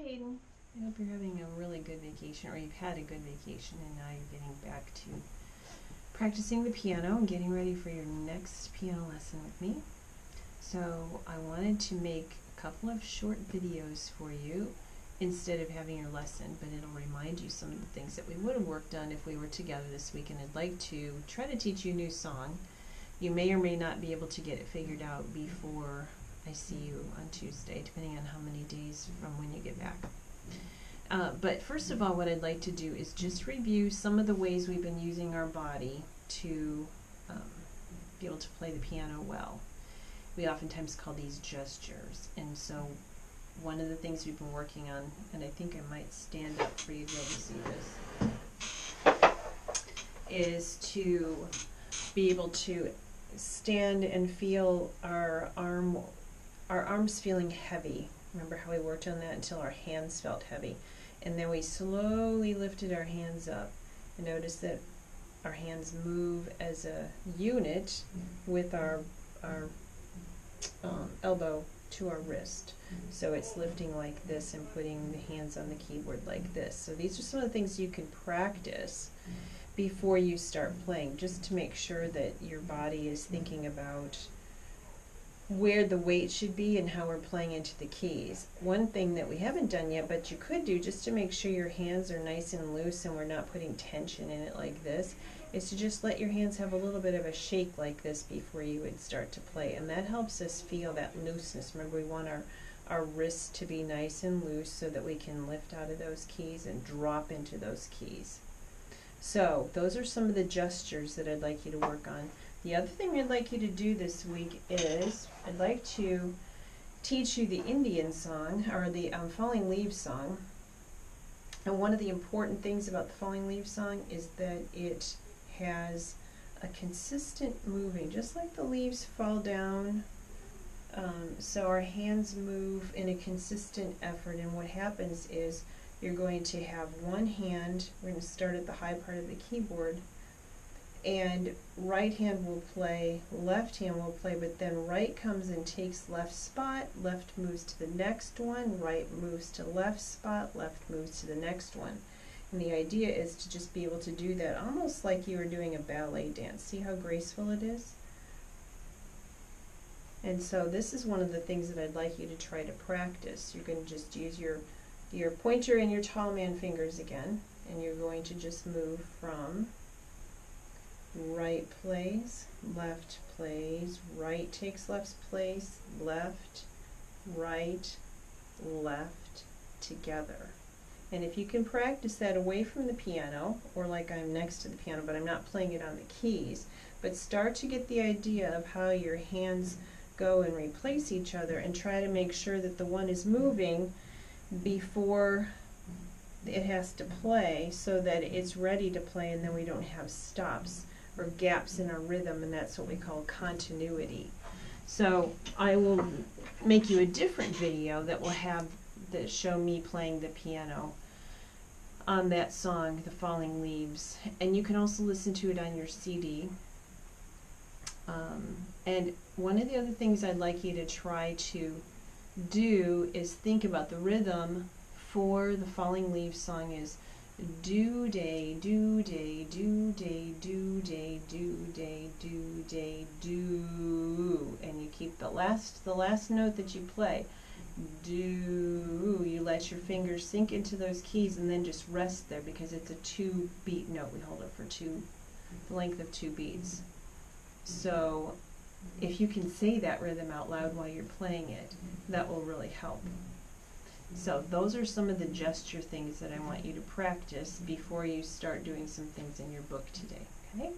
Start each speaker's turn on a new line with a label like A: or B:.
A: Aiden. I hope you're having a really good vacation, or you've had a good vacation, and now you're getting back to practicing the piano and getting ready for your next piano lesson with me. So I wanted to make a couple of short videos for you instead of having your lesson, but it'll remind you some of the things that we would have worked on if we were together this week, and I'd like to try to teach you a new song. You may or may not be able to get it figured out before I see you on Tuesday, depending on how many days from when you get back. But first of all, what I'd like to do is just review some of the ways we've been using our body to be able to play the piano well. We oftentimes call these gestures, and so one of the things we've been working on, and I think I might stand up for you to be able to see this, is to be able to stand and feel our arms feeling heavy. Remember how we worked on that until our hands felt heavy, and then we slowly lifted our hands up, and notice that our hands move as a unit with our elbow to our wrist. So it's lifting like this and putting the hands on the keyboard like this. So these are some of the things you can practice before you start playing, just to make sure that your body is thinking about where the weight should be and how we're playing into the keys. One thing that we haven't done yet, but you could do just to make sure your hands are nice and loose and we're not putting tension in it like this, is to just let your hands have a little bit of a shake like this before you would start to play, and that helps us feel that looseness. Remember, we want our wrists to be nice and loose so that we can lift out of those keys and drop into those keys. So those are some of the gestures that I'd like you to work on. The other thing I'd like you to do this week is I'd like to teach you the Indian song, or the Falling Leaves song. And one of the important things about the Falling Leaves song is that it has a consistent moving, just like the leaves fall down. So our hands move in a consistent effort, and what happens is you're going to have one hand, we're going to start at the high part of the keyboard, and right hand will play, left hand will play, but then right comes and takes left spot, left moves to the next one, right moves to left spot, left moves to the next one. And the idea is to just be able to do that almost like you were doing a ballet dance. See how graceful it is? And so this is one of the things that I'd like you to try to practice. You're going to just use your pointer and your tall man fingers again, and you're going to just move from right plays, left plays, right takes left's place, left, right, left, together. And if you can practice that away from the piano, or like I'm next to the piano but I'm not playing it on the keys, but start to get the idea of how your hands go and replace each other, and try to make sure that the one is moving before it has to play, so that it's ready to play, and then we don't have stops or gaps in our rhythm, and that's what we call continuity. So I will make you a different video that will have show me playing the piano on that song, The Falling Leaves, and you can also listen to it on your CD. And one of the other things I'd like you to try to do is think about the rhythm for the Falling Leaves song is do day, do day, do day, do day, do day, do day, do, and you keep the last note that you play. Do. You let your fingers sink into those keys and then just rest there, because it's a 2-beat note. We hold it for the length of 2 beats. So if you can say that rhythm out loud while you're playing it, that will really help. So those are some of the gesture things that I want you to practice before you start doing some things in your book today. Okay?